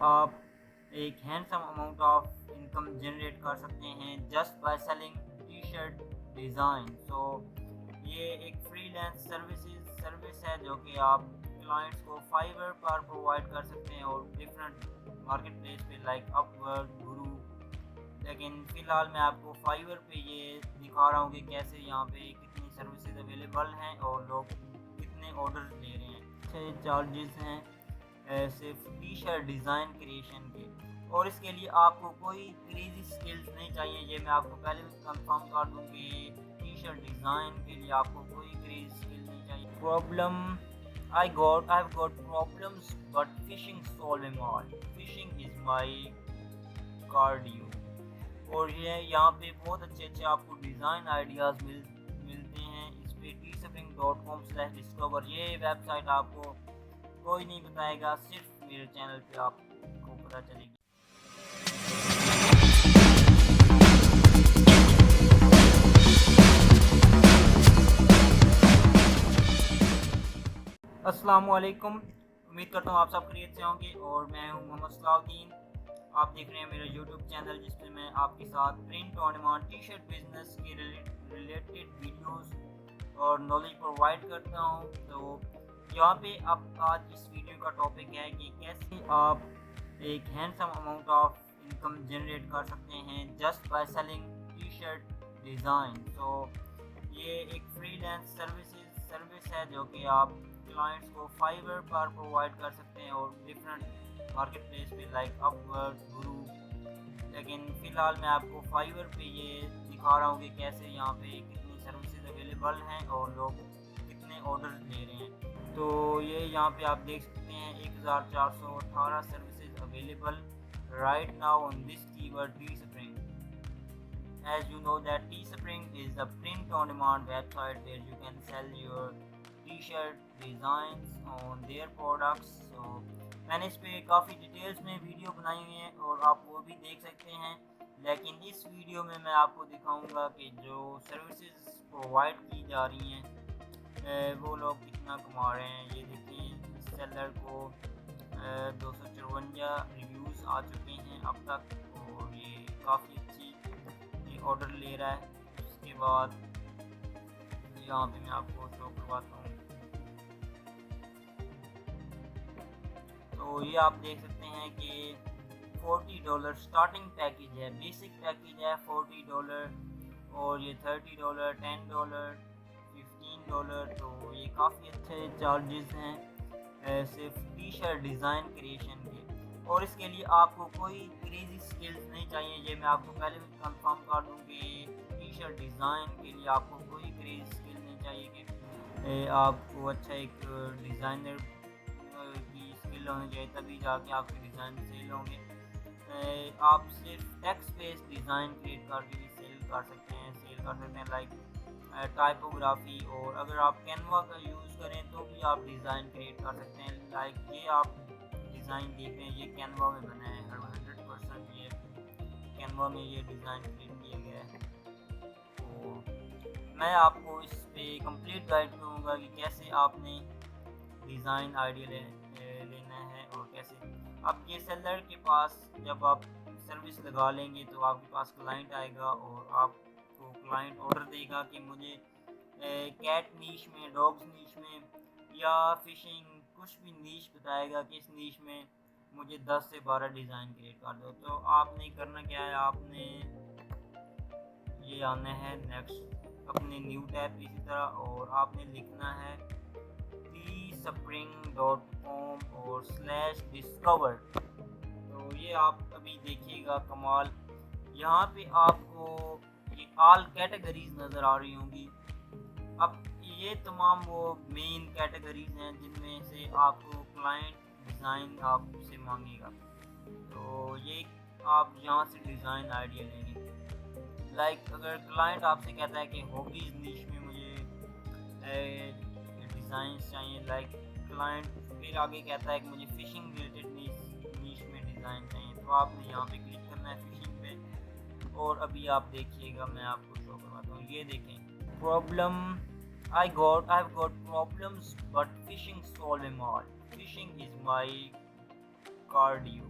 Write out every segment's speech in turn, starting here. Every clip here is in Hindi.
आप एक handsome amount of income generate कर सकते हैं just by selling T shirt design. So ये एक फ्रीलांस सर्विस है जो कि आप क्लाइंट्स को फाइवर पर प्रोवाइड कर सकते हैं और डिफरेंट मार्केट प्लेस पे लाइक अपवर्क, गुरु। लेकिन फ़िलहाल मैं आपको फाइवर पे ये दिखा रहा हूँ कि कैसे यहाँ पे कितनी सर्विसेज अवेलेबल हैं और लोग कितने ऑर्डर ले रहे हैं। अच्छे चार्जेस हैं सिर्फ टी शर्ट डिज़ाइन क्रिएशन के, और इसके लिए आपको कोई क्रेजी स्किल्स नहीं चाहिए। ये मैं आपको पहले भी कंफर्म कर दूँ कि टी शर्ट डिज़ाइन के लिए आपको कोई क्रेजी स्किल नहीं चाहिए। Problem I have got problems but fishing solve them all. Fishing is my cardio। और ये यहाँ पे बहुत अच्छे आपको डिज़ाइन आइडियाज़ मिलते हैं इस पे teespring.com/discover। ये वेबसाइट आपको कोई नहीं बताएगा, सिर्फ मेरे चैनल पे आपको पता चलेगी। अस्सलामुअलैकुम, उम्मीद करता हूँ आप सब खैरियत से होंगे और मैं हूँ मोहम्मद सलाहुद्दीन। आप देख रहे हैं मेरा यूट्यूब चैनल जिसमें मैं आपके साथ print on demand T shirt business के रिलेटेड वीडियोस और नॉलेज प्रोवाइड करता हूँ। तो यहाँ पे अब आज इस वीडियो का टॉपिक है कि कैसे आप एक handsome amount of income generate कर सकते हैं just by selling T shirt design. तो ये एक फ्रीलांस सर्विस है जो कि आप क्लाइंट्स को फाइवर पर प्रोवाइड कर सकते हैं और डिफरेंट मार्केट प्लेस पे लाइक अपवर्क, गुरु। लेकिन फ़िलहाल मैं आपको फाइवर पे ये दिखा रहा हूँ कि कैसे यहाँ पे कितनी सर्विसेज अवेलेबल हैं और लोग कितने ऑर्डर ले रहे हैं। तो ये यहाँ पे आप देख सकते हैं 1418 services available right now on this keyword Teespring। As you know that Teespring is a print-on-demand website where you can sell your T-shirt designs on their products। So मैंने इस पे काफ़ी डिटेल्स में वीडियो बनाई हुई है और आप वो भी देख सकते हैं। लेकिन इस वीडियो में मैं आपको दिखाऊंगा कि जो सर्विसेज प्रोवाइड की जा रही हैं वो लोग कितना कमा रहे हैं। ये देखिए, सेलर को 254 रिव्यूज़ आ चुके हैं अब तक और ये काफ़ी अच्छी ये ऑर्डर ले रहा है। उसके बाद यहाँ पे मैं आपको शो करवाता हूँ। तो ये आप देख सकते हैं कि $40 स्टार्टिंग पैकेज है, बेसिक पैकेज है $40 और ये $30, $10, $15। तो ये काफ़ी अच्छे चार्जेस हैं सिर्फ टी शर्ट डिज़ाइन क्रिएशन के, और इसके लिए आपको कोई क्रेजी स्किल्स नहीं चाहिए। ये मैं आपको पहले भी कंफर्म कर दूँ कि टी शर्ट डिज़ाइन के लिए आपको कोई क्रेजी स्किल नहीं चाहिए कि आपको अच्छा एक डिज़ाइनर की स्किल होनी चाहिए, तभी जाके आपके डिज़ाइन सेल होंगे। आप सिर्फ टेक्स्ट बेस्ड डिज़ाइन क्रिएट करके भी सेल कर सकते हैं लाइक टाइपोग्राफी। और अगर आप कैनवा का यूज़ करें तो भी आप डिज़ाइन क्रिएट कर सकते हैं। लाइक ये आप डिज़ाइन देख रहे हैं, ये कैनवा में बना है 100%। ये कैनवा में ये डिज़ाइन क्रिएट किया गया है। तो मैं आपको इस पे कंप्लीट गाइड दूँगा कि कैसे आपने डिज़ाइन आइडिया लेना है और कैसे। अब ये सेलर के पास जब आप सर्विस लगा लेंगे तो आपके पास क्लाइंट आएगा और आपको क्लाइंट ऑर्डर देगा कि मुझे कैट नीश में, डॉग्स नीश में या फिशिंग, कुछ भी नीश बताएगा कि इस नीश में मुझे 10 से 12 डिज़ाइन क्रिएट कर दो। तो आपने करना क्या है, आपने ये आना है नेक्स्ट अपने न्यू टैब इसी तरह और आपने लिखना है teespring.com/discover। तो ये आप अभी देखिएगा कमाल, यहाँ पे आपको ये ऑल कैटेगरीज नज़र आ रही होंगी। अब ये तमाम वो मेन कैटेगरीज हैं जिनमें से आपको क्लाइंट डिज़ाइन आपसे मांगेगा। तो ये आप यहाँ से डिज़ाइन आइडिया लेंगे। लाइक अगर क्लाइंट आपसे कहता है कि हॉबीज़ नीश में मुझे डिज़ाइन चाहिए, लाइक क्लाइंट फिर आगे कहता है कि मुझे फ़िशिंग रिलेटेड नीश में डिज़ाइन चाहिए, तो आपने यहाँ पे क्लिक करना है फ़िशिंग पे। और अभी आप देखिएगा, मैं आपको शो करवाता हूँ। ये देखें, problem I have got problems but fishing solve them all. Fishing is my cardio।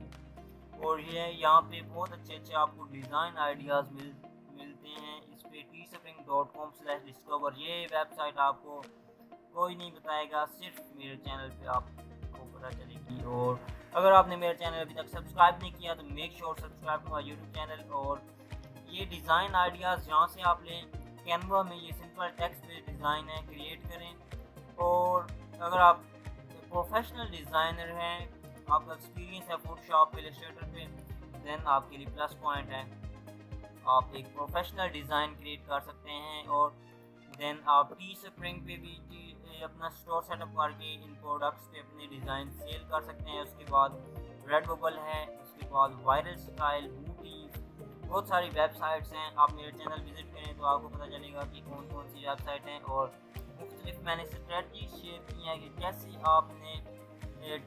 और ये यहाँ पे बहुत अच्छे आपको डिज़ाइन आइडियाज़ मिलते हैं। इस पे teespring.com/discover ये वेबसाइट आपको कोई नहीं बताएगा, सिर्फ मेरे चैनल पे आपको पता चलेगी। और अगर आपने मेरा चैनल अभी तक सब्सक्राइब नहीं किया तो make sure subscribe to my YouTube channel. और ये डिज़ाइन आइडियाज़ जहाँ से आप लें, कैनवा में ये सिंपल टेक्स्ट पे डिज़ाइन है, क्रिएट करें। और अगर आप प्रोफेशनल डिज़ाइनर हैं, आपका एक्सपीरियंस है फोटोशॉप इलस्ट्रेटर पे, देन आपके लिए प्लस पॉइंट है, आप एक प्रोफेशनल डिज़ाइन क्रिएट कर सकते हैं। और देन आप टीस्प्रिंग पे भी अपना स्टोर सेटअप करके इन प्रोडक्ट्स पे अपने डिज़ाइन सेल कर सकते हैं। उसके बाद रेडबबल है, उसके बाद वायरल स्टाइल, बूटी, बहुत सारी वेबसाइट्स हैं। आप मेरे चैनल विजिट करें तो आपको पता चलेगा कि कौन कौन सी वेबसाइट हैं। और मुख्तलिफ मैंने स्ट्रेटजी शेयर की हैं कि कैसे आपने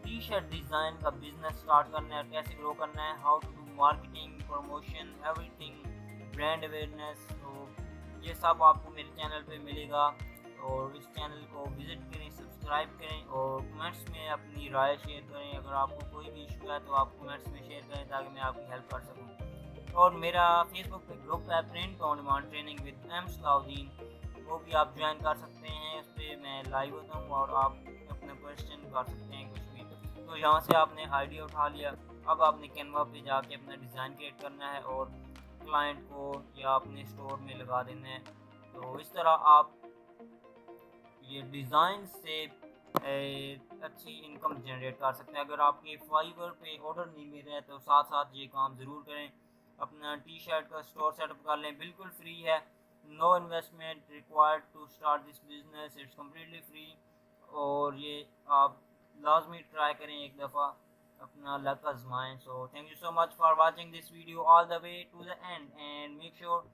टी शर्ट डिज़ाइन का बिजनेस स्टार्ट करना है, कैसे ग्रो करना है, how to do marketing, promotion, everything, brand awareness. तो ये सब आपको मेरे चैनल पे मिलेगा। और इस चैनल को विज़िट करें, सब्सक्राइब करें और कमेंट्स में अपनी राय शेयर करें। अगर आपको कोई भी इशू है तो आप कमेंट्स में शेयर करें ताकि मैं आपकी हेल्प कर सकूँ। और मेरा फेसबुक पे ग्रुप है print on demand training with M Salahuddin, वो भी आप ज्वाइन कर सकते हैं। उस पर मैं लाइव होता हूँ और आप अपना क्वेश्चन कर सकते हैं कुछ भी। तो यहाँ से आपने आइडिया उठा लिया, अब आपने कैनवा पे जाके अपना डिज़ाइन क्रिएट करना है और क्लाइंट को या अपने स्टोर में लगा देना है। तो इस तरह आप ये डिज़ाइन से अच्छी इनकम जनरेट कर सकते हैं। अगर आपके फाइवर पे ऑर्डर नहीं मिल रहे हैं तो साथ साथ ये काम ज़रूर करें, अपना टी शर्ट का स्टोर सेटअप कर लें, बिल्कुल फ्री है, no investment required to start this business, it's completely free. और ये आप लाजमी ट्राई करें एक दफ़ा, अपना लक आजमाएं। So thank you so much for watching this video all the way to the end and make sure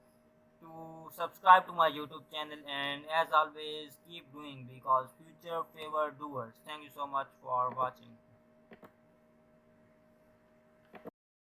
to subscribe to my YouTube channel, and as always keep doing because future favor doers. Thank you so much for watching.